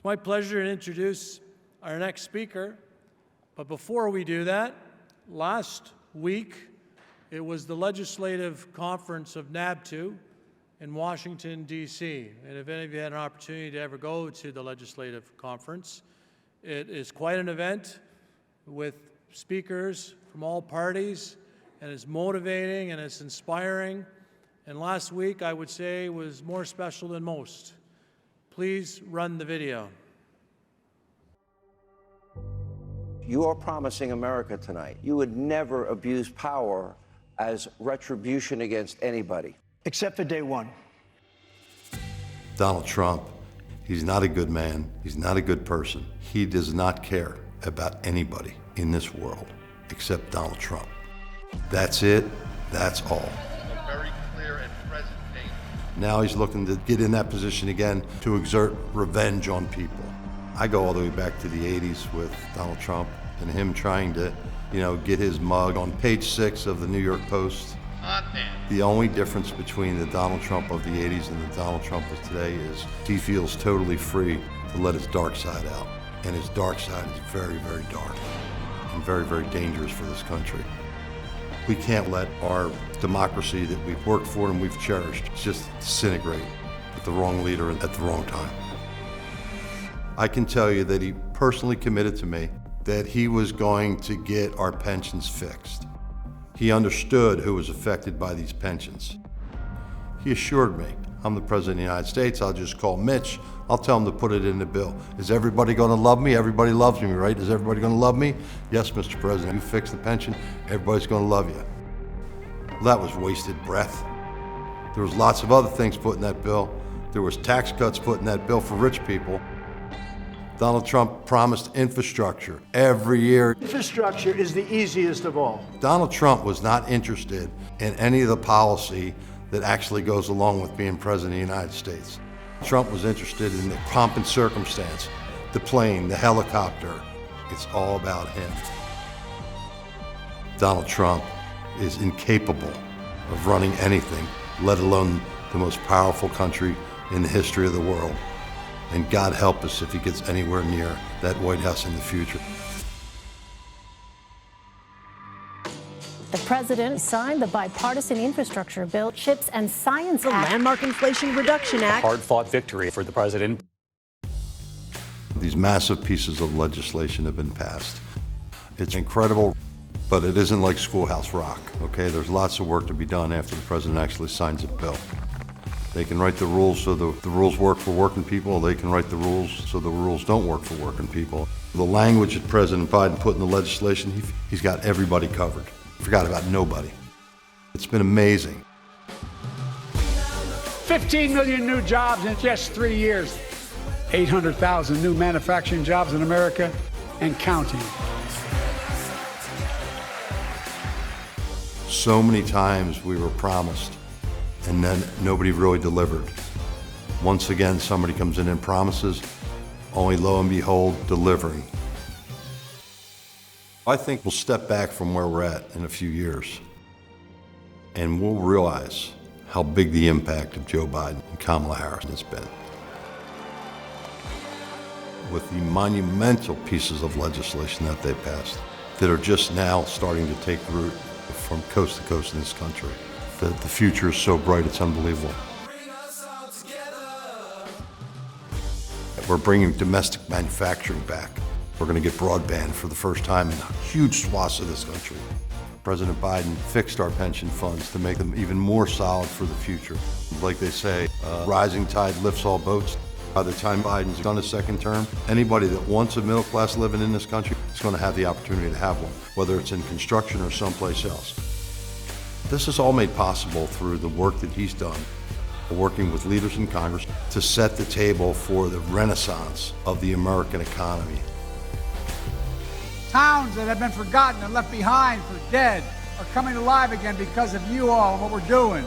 my pleasure to introduce our next speaker. But before we do that, last week it was the legislative conference of NABTU in Washington, D.C. And if any of you had an opportunity to ever go to the legislative conference, it is quite an event with speakers from all parties, and it's motivating and it's inspiring. And last week, I would say, was more special than most. Please run the video. You are promising America tonight you would never abuse power as retribution against anybody. Except for day one. Donald Trump, he's not a good man. He's not a good person. He does not care about anybody in this world except Donald Trump. That's it. That's all. A very clear and present danger. Now he's looking to get in that position again to exert revenge on people. I go all the way back to the 80s with Donald Trump and him trying to, get his mug on page 6 of the New York Post. The only difference between the Donald Trump of the 80s and the Donald Trump of today is he feels totally free to let his dark side out. And his dark side is very, very dark and very, very dangerous for this country. We can't let our democracy that we've worked for and we've cherished just disintegrate with the wrong leader at the wrong time. I can tell you that he personally committed to me that he was going to get our pensions fixed. He understood who was affected by these pensions. He assured me, I'm the President of the United States, I'll just call Mitch, I'll tell him to put it in the bill. Is everybody gonna love me? Everybody loves me, right? Is everybody gonna love me? Yes, Mr. President, you fix the pension, everybody's gonna love you. Well, that was wasted breath. There was lots of other things put in that bill. There was tax cuts put in that bill for rich people. Donald Trump promised infrastructure every year. Infrastructure is the easiest of all. Donald Trump was not interested in any of the policy that actually goes along with being President of the United States. Trump was interested in the pomp and circumstance, the plane, the helicopter. It's all about him. Donald Trump is incapable of running anything, let alone the most powerful country in the history of the world. And God help us if he gets anywhere near that White House in the future. The president signed the bipartisan infrastructure bill, CHIPS and Science the Act. landmark Inflation Reduction Act. Hard-fought victory for the president. These massive pieces of legislation have been passed. It's incredible, but it isn't like Schoolhouse Rock, okay? There's lots of work to be done after the president actually signs a bill. They can write the rules so the rules work for working people. They can write the rules so the rules don't work for working people. The language that President Biden put in the legislation, he's got everybody covered. Forgot about nobody. It's been amazing. 15 million new jobs in just 3 years. 800,000 new manufacturing jobs in America and counting. So many times we were promised, and then nobody really delivered. Once again, somebody comes in and promises, only lo and behold, delivering. I think we'll step back from where we're at in a few years, and we'll realize how big the impact of Joe Biden and Kamala Harris has been. With the monumental pieces of legislation that they passed, that are just now starting to take root from coast to coast in this country. The future is so bright, it's unbelievable. We're bringing domestic manufacturing back. We're going to get broadband for the first time in huge swaths of this country. President Biden fixed our pension funds to make them even more solid for the future. Like they say, rising tide lifts all boats. By the time Biden's done his second term, anybody that wants a middle class living in this country is going to have the opportunity to have one, whether it's in construction or someplace else. This is all made possible through the work that he's done, working with leaders in Congress to set the table for the renaissance of the American economy. Towns that have been forgotten and left behind for dead are coming alive again because of you all and what we're doing.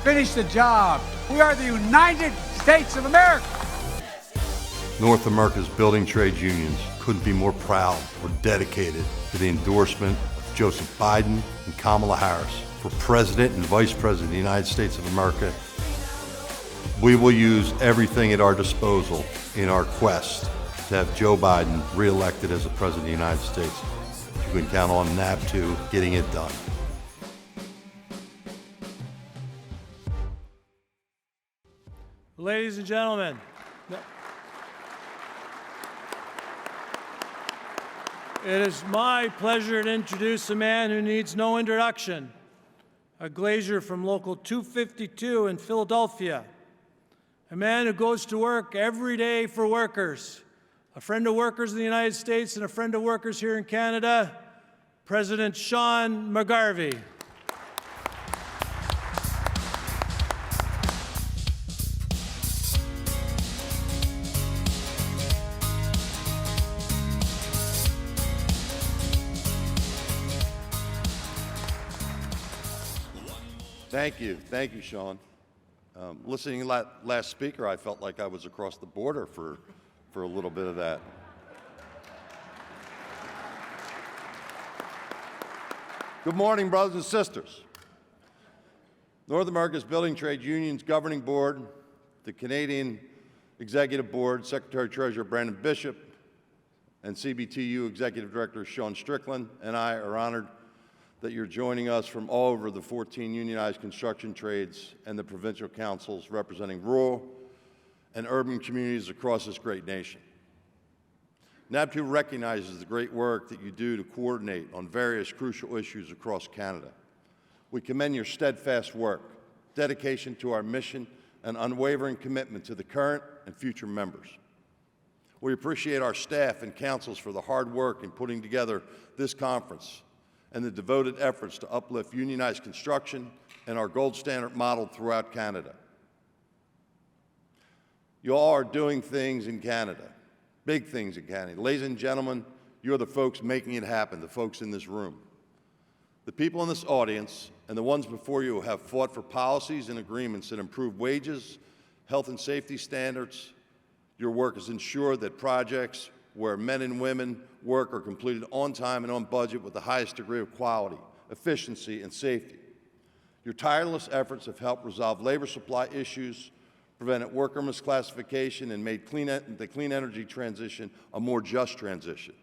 Finish the job. We are the United States of America. North America's building trade unions couldn't be more proud or dedicated to the endorsement of Joseph Biden and Kamala Harris for President and Vice President of the United States of America. We will use everything at our disposal in our quest to have Joe Biden reelected as the President of the United States. You can count on NABTU getting it done. Ladies and gentlemen, it is my pleasure to introduce a man who needs no introduction, a glazier from Local 252 in Philadelphia, a man who goes to work every day for workers, a friend of workers in the United States and a friend of workers here in Canada, President Sean McGarvey. Thank you, Sean. Listening to last speaker, I felt like I was across the border for a little bit of that. Good morning, brothers and sisters. North America's Building Trade Union's Governing Board, the Canadian Executive Board, Secretary-Treasurer Brandon Bishop, and CBTU Executive Director Sean Strickland and I are honored that you're joining us from all over the 14 unionized construction trades and the provincial councils representing rural and urban communities across this great nation. NABTU recognizes the great work that you do to coordinate on various crucial issues across Canada. We commend your steadfast work, dedication to our mission, and unwavering commitment to the current and future members. We appreciate our staff and councils for the hard work in putting together this conference and the devoted efforts to uplift unionized construction and our gold standard model throughout Canada. You all are doing things in Canada, big things in Canada. Ladies and gentlemen, you're the folks making it happen, the folks in this room. The people in this audience and the ones before you have fought for policies and agreements that improve wages, health and safety standards. Your work has ensured that projects where men and women work are completed on time and on budget with the highest degree of quality, efficiency, and safety. Your tireless efforts have helped resolve labor supply issues, prevented worker misclassification, and made the clean energy transition a more just transition.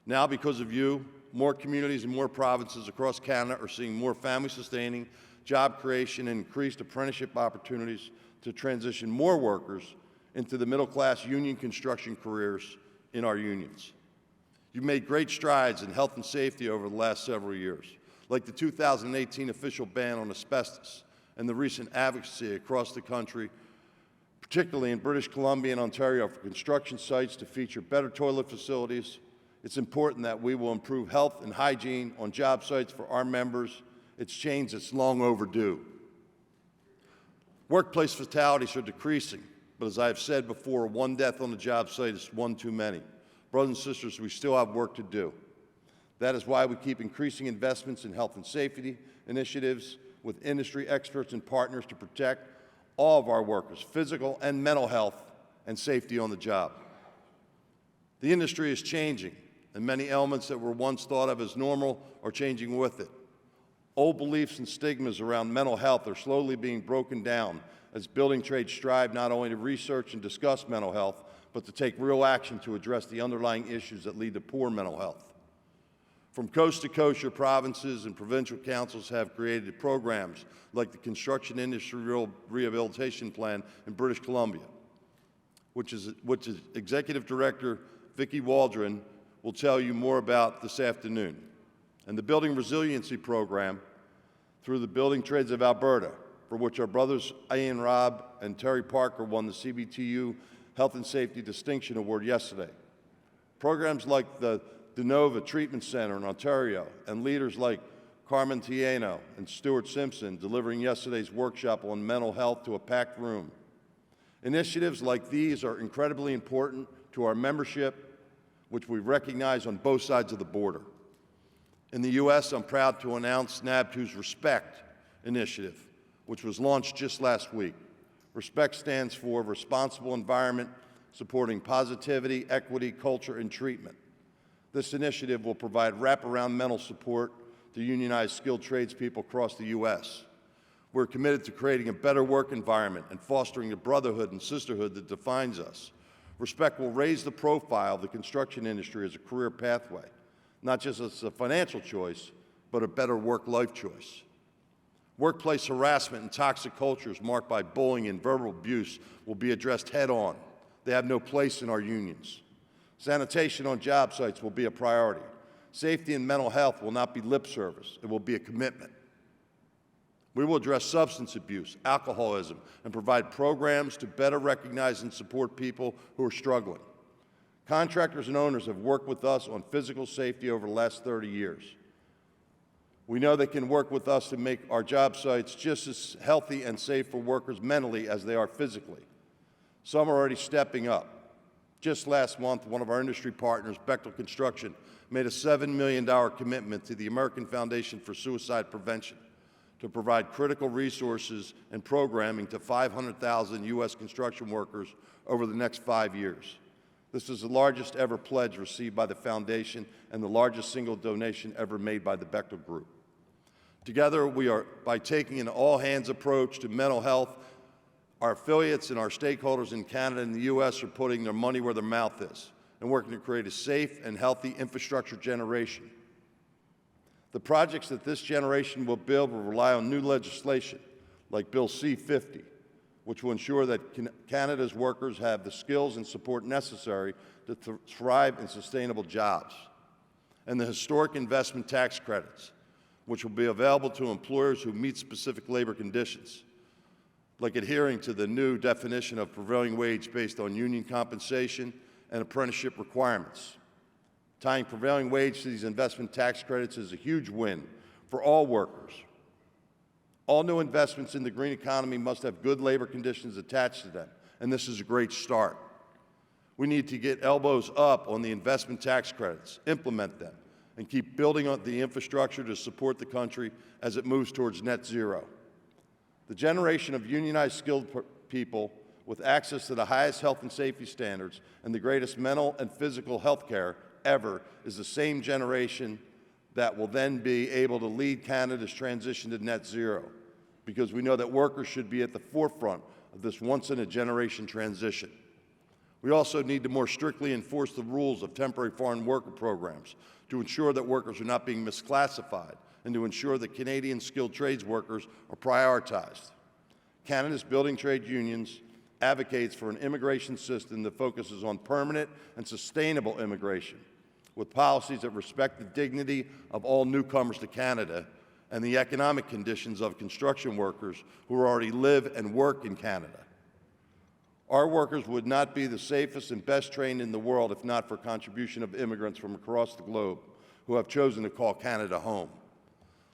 Now, because of you, more communities and more provinces across Canada are seeing more family-sustaining, job creation, and increased apprenticeship opportunities to transition more workers into the middle-class union construction careers in our unions. You've made great strides in health and safety over the last several years, like the 2018 official ban on asbestos and the recent advocacy across the country, particularly in British Columbia and Ontario, for construction sites to feature better toilet facilities. It's important that we will improve health and hygiene on job sites for our members. It's change that's long overdue. Workplace fatalities are decreasing, but as I've said before, one death on the job site is one too many. Brothers and sisters, we still have work to do. That is why we keep increasing investments in health and safety initiatives with industry experts and partners to protect all of our workers' physical and mental health and safety on the job. The industry is changing, and many elements that were once thought of as normal are changing with it. Old beliefs and stigmas around mental health are slowly being broken down as building trades strive not only to research and discuss mental health, but to take real action to address the underlying issues that lead to poor mental health. From coast to coast, your provinces and provincial councils have created programs like the Construction Industry Rehabilitation Plan in British Columbia, which is Executive Director Vicki Waldron will tell you more about this afternoon, and the Building Resiliency Program through the Building Trades of Alberta, for which our brothers Ian Robb and Terry Parker won the CBTU Health and Safety Distinction Award yesterday. Programs like the Nova Treatment Center in Ontario and leaders like Carmen Tieno and Stuart Simpson delivering yesterday's workshop on mental health to a packed room. Initiatives like these are incredibly important to our membership, which we recognize on both sides of the border. In the U.S., I'm proud to announce NABTU's RESPECT initiative, which was launched just last week. RESPECT stands for Responsible Environment, Supporting Positivity, Equity, Culture, and Treatment. This initiative will provide wraparound mental support to unionized skilled tradespeople across the U.S. We're committed to creating a better work environment and fostering the brotherhood and sisterhood that defines us. Respect will raise the profile of the construction industry as a career pathway, not just as a financial choice, but a better work-life choice. Workplace harassment and toxic cultures marked by bullying and verbal abuse will be addressed head-on. They have no place in our unions. Sanitation on job sites will be a priority. Safety and mental health will not be lip service. It will be a commitment. We will address substance abuse, alcoholism, and provide programs to better recognize and support people who are struggling. Contractors and owners have worked with us on physical safety over the last 30 years. We know they can work with us to make our job sites just as healthy and safe for workers mentally as they are physically. Some are already stepping up. Just last month, one of our industry partners, Bechtel Construction, made a $7 million commitment to the American Foundation for Suicide Prevention to provide critical resources and programming to 500,000 U.S. construction workers over the next 5 years. This is the largest ever pledge received by the Foundation and the largest single donation ever made by the Bechtel Group. Together, we are, by taking an all-hands approach to mental health, our affiliates and our stakeholders in Canada and the U.S. are putting their money where their mouth is and working to create a safe and healthy infrastructure generation. The projects that this generation will build will rely on new legislation, like Bill C-50, which will ensure that Canada's workers have the skills and support necessary to thrive in sustainable jobs, and the historic investment tax credits, which will be available to employers who meet specific labor conditions, like adhering to the new definition of prevailing wage based on union compensation and apprenticeship requirements. Tying prevailing wage to these investment tax credits is a huge win for all workers. All new investments in the green economy must have good labor conditions attached to them, and this is a great start. We need to get elbows up on the investment tax credits, implement them, and keep building on the infrastructure to support the country as it moves towards net zero. The generation of unionized skilled people with access to the highest health and safety standards and the greatest mental and physical health care ever is the same generation that will then be able to lead Canada's transition to net zero, because we know that workers should be at the forefront of this once-in-a-generation transition. We also need to more strictly enforce the rules of temporary foreign worker programs to ensure that workers are not being misclassified and to ensure that Canadian skilled trades workers are prioritized. Canada's building trade unions advocates for an immigration system that focuses on permanent and sustainable immigration, with policies that respect the dignity of all newcomers to Canada and the economic conditions of construction workers who already live and work in Canada. Our workers would not be the safest and best trained in the world if not for contribution of immigrants from across the globe who have chosen to call Canada home.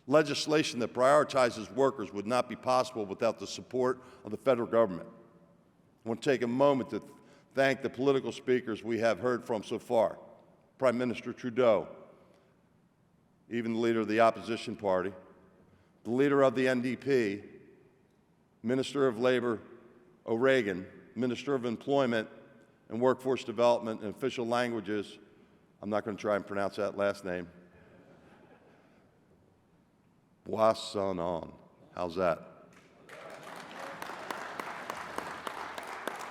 Legislation that prioritizes workers would not be possible without the support of the federal government. I want to take a moment to thank the political speakers we have heard from so far. Prime Minister Trudeau, even the leader of the opposition party, the leader of the NDP, Minister of Labor O'Regan, Minister of Employment and Workforce Development and Official Languages, I'm not going to try and pronounce that last name, Boissonnon. How's that?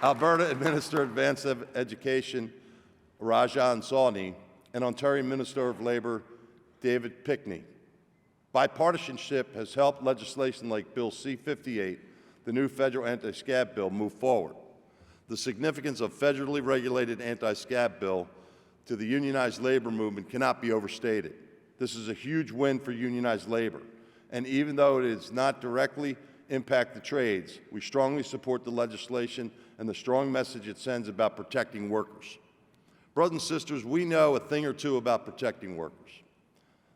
Alberta Minister of Advanced Education, Rajan Sawhney, and Ontario Minister of Labour, David Pickney. Bipartisanship has helped legislation like Bill C-58, the new federal anti-SCAB bill, move forward. The significance of federally regulated anti-SCAB bill to the unionized labor movement cannot be overstated. This is a huge win for unionized labor, and even though it does not directly impact the trades, we strongly support the legislation and the strong message it sends about protecting workers. Brothers and sisters, we know a thing or two about protecting workers.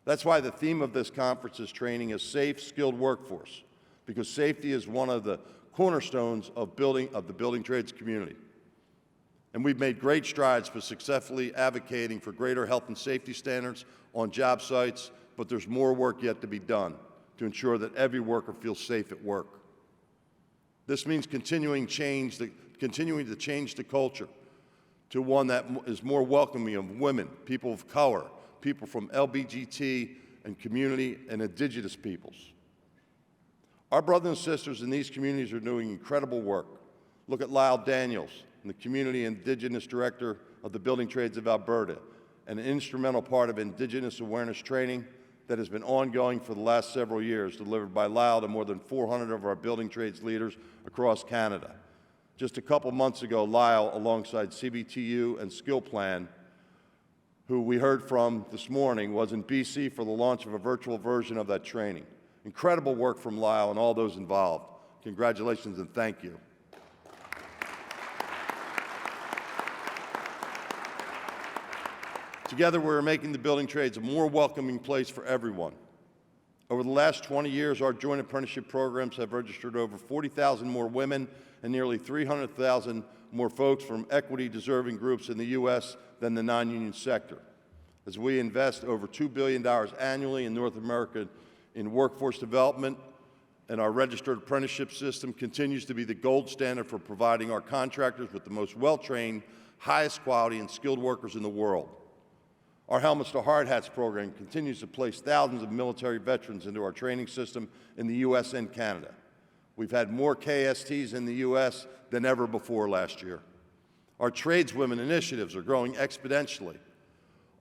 That's why the theme of this conference is training a safe, skilled workforce, because safety is one of the cornerstones of the building trades community. And we've made great strides for successfully advocating for greater health and safety standards on job sites, but there's more work yet to be done to ensure that every worker feels safe at work. This means continuing to change the culture to one that is more welcoming of women, people of color, people from LGBT and community and indigenous peoples. Our brothers and sisters in these communities are doing incredible work. Look at Lyle Daniels, the Community Indigenous Director of the Building Trades of Alberta, an instrumental part of Indigenous awareness training that has been ongoing for the last several years, delivered by Lyle to more than 400 of our building trades leaders across Canada. Just a couple months ago, Lyle, alongside CBTU and Skill Plan, who we heard from this morning, was in BC for the launch of a virtual version of that training. Incredible work from Lyle and all those involved. Congratulations and thank you. Together, we're making the building trades a more welcoming place for everyone. Over the last 20 years, our joint apprenticeship programs have registered over 40,000 more women and nearly 300,000 more folks from equity-deserving groups in the U.S. than the non-union sector. As we invest over $2 billion annually in North America in workforce development, and our registered apprenticeship system continues to be the gold standard for providing our contractors with the most well-trained, highest quality, and skilled workers in the world. Our Helmets to Hard Hats program continues to place thousands of military veterans into our training system in the U.S. and Canada. We've had more KSTs in the U.S. than ever before last year. Our tradeswomen initiatives are growing exponentially.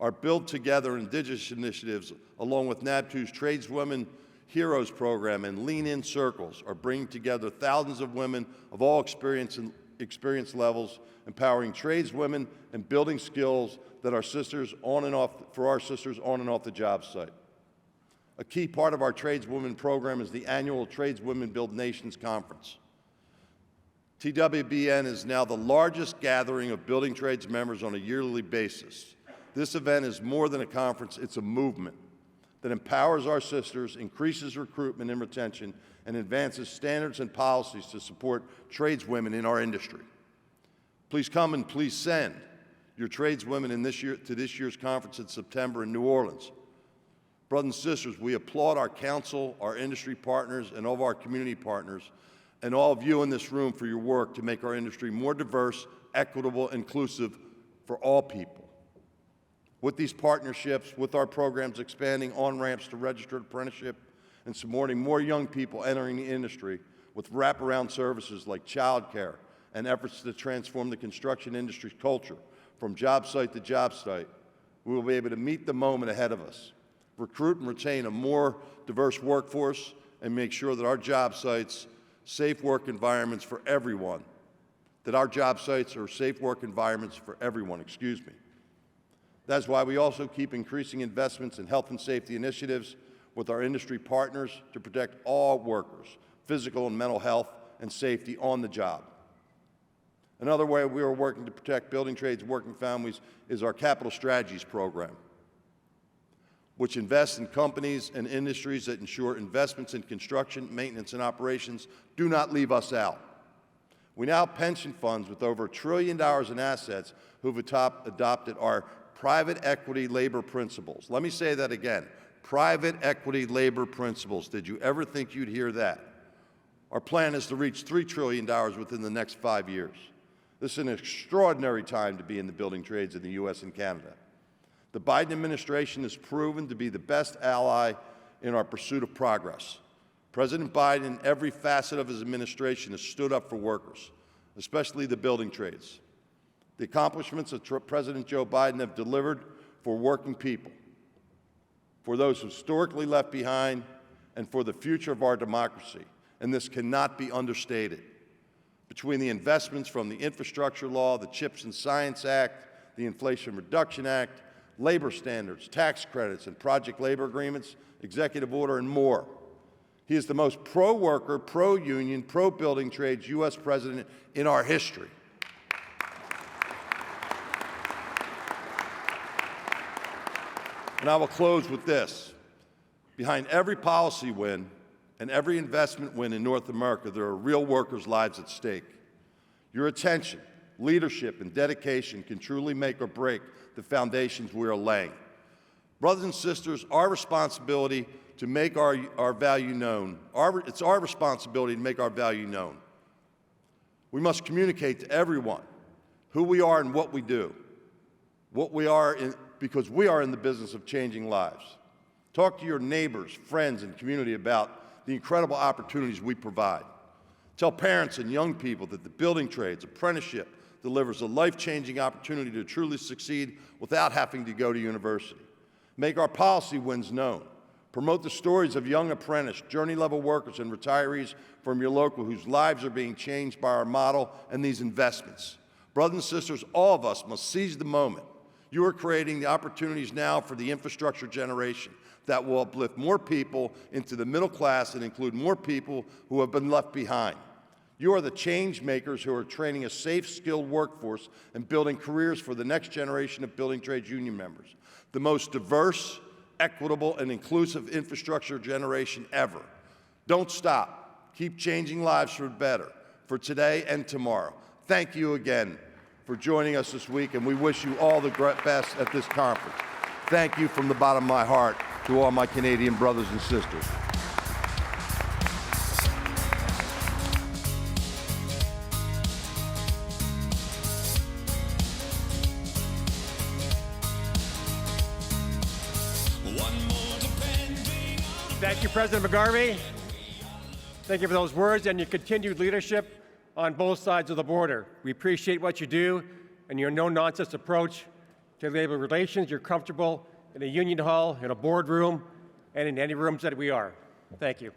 Our Build Together Indigenous initiatives, along with NABTU's Tradeswomen Heroes program and Lean In Circles, are bringing together thousands of women of all experience levels, empowering tradeswomen and building skills that our sisters on and off the job site. A key part of our Tradeswomen program is the annual Tradeswomen Build Nations Conference. TWBN is now the largest gathering of building trades members on a yearly basis. This event is more than a conference, it's a movement that empowers our sisters, increases recruitment and retention, and advances standards and policies to support tradeswomen in our industry. Please come and please send your tradeswomen to this year's conference in September in New Orleans. Brothers and sisters, we applaud our council, our industry partners, and all of our community partners, and all of you in this room for your work to make our industry more diverse, equitable, inclusive for all people. With these partnerships, with our programs expanding on-ramps to registered apprenticeship and supporting more young people entering the industry with wraparound services like childcare and efforts to transform the construction industry's culture from job site to job site, we will be able to meet the moment ahead of us, recruit and retain a more diverse workforce, and make sure that our job sites safe work environments for everyone, That's why we also keep increasing investments in health and safety initiatives with our industry partners to protect all workers, physical and mental health and safety on the job. Another way we are working to protect building trades working families is our Capital Strategies program, which invests in companies and industries that ensure investments in construction, maintenance, and operations do not leave us out. We now have pension funds with over $1 trillion in assets who've adopted our private equity labor principles. Let me say that again. Private equity labor principles. Did you ever think you'd hear that? Our plan is to reach $3 trillion within the next 5 years. This is an extraordinary time to be in the building trades in the U.S. and Canada. The Biden administration has proven to be the best ally in our pursuit of progress. President Biden, in every facet of his administration, has stood up for workers, especially the building trades. The accomplishments that President Joe Biden have delivered for working people, for those historically left behind, and for the future of our democracy. And this cannot be understated. Between the investments from the Infrastructure Law, the CHIPS and Science Act, the Inflation Reduction Act, labor standards, tax credits, and project labor agreements, executive order, and more. He is the most pro-worker, pro-union, pro-building trades U.S. president in our history. And I will close with this. Behind every policy win and every investment win in North America, there are real workers' lives at stake. Your attention, leadership, and dedication can truly make or break the foundations we are laying. Brothers and sisters, our responsibility to make our value known. It's our responsibility to make our value known. We must communicate to everyone who we are and what we do, because we are in the business of changing lives. Talk to your neighbors, friends, and community about the incredible opportunities we provide. Tell parents and young people that the building trades apprenticeship delivers a life-changing opportunity to truly succeed without having to go to university. Make our policy wins known. Promote the stories of young apprentice, journey-level workers, and retirees from your local whose lives are being changed by our model and these investments. Brothers and sisters, all of us must seize the moment. You are creating the opportunities now for the infrastructure generation that will uplift more people into the middle class and include more people who have been left behind. You are the change makers who are training a safe, skilled workforce and building careers for the next generation of building trades union members. The most diverse, equitable, and inclusive infrastructure generation ever. Don't stop. Keep changing lives for the better, for today and tomorrow. Thank you again for joining us this week, and we wish you all the best at this conference. Thank you from the bottom of my heart to all my Canadian brothers and sisters. Thank you, President McGarvey. Thank you for those words and your continued leadership on both sides of the border. We appreciate what you do and your no-nonsense approach to labor relations. You're comfortable in a union hall, in a boardroom, and in any rooms that we are. Thank you.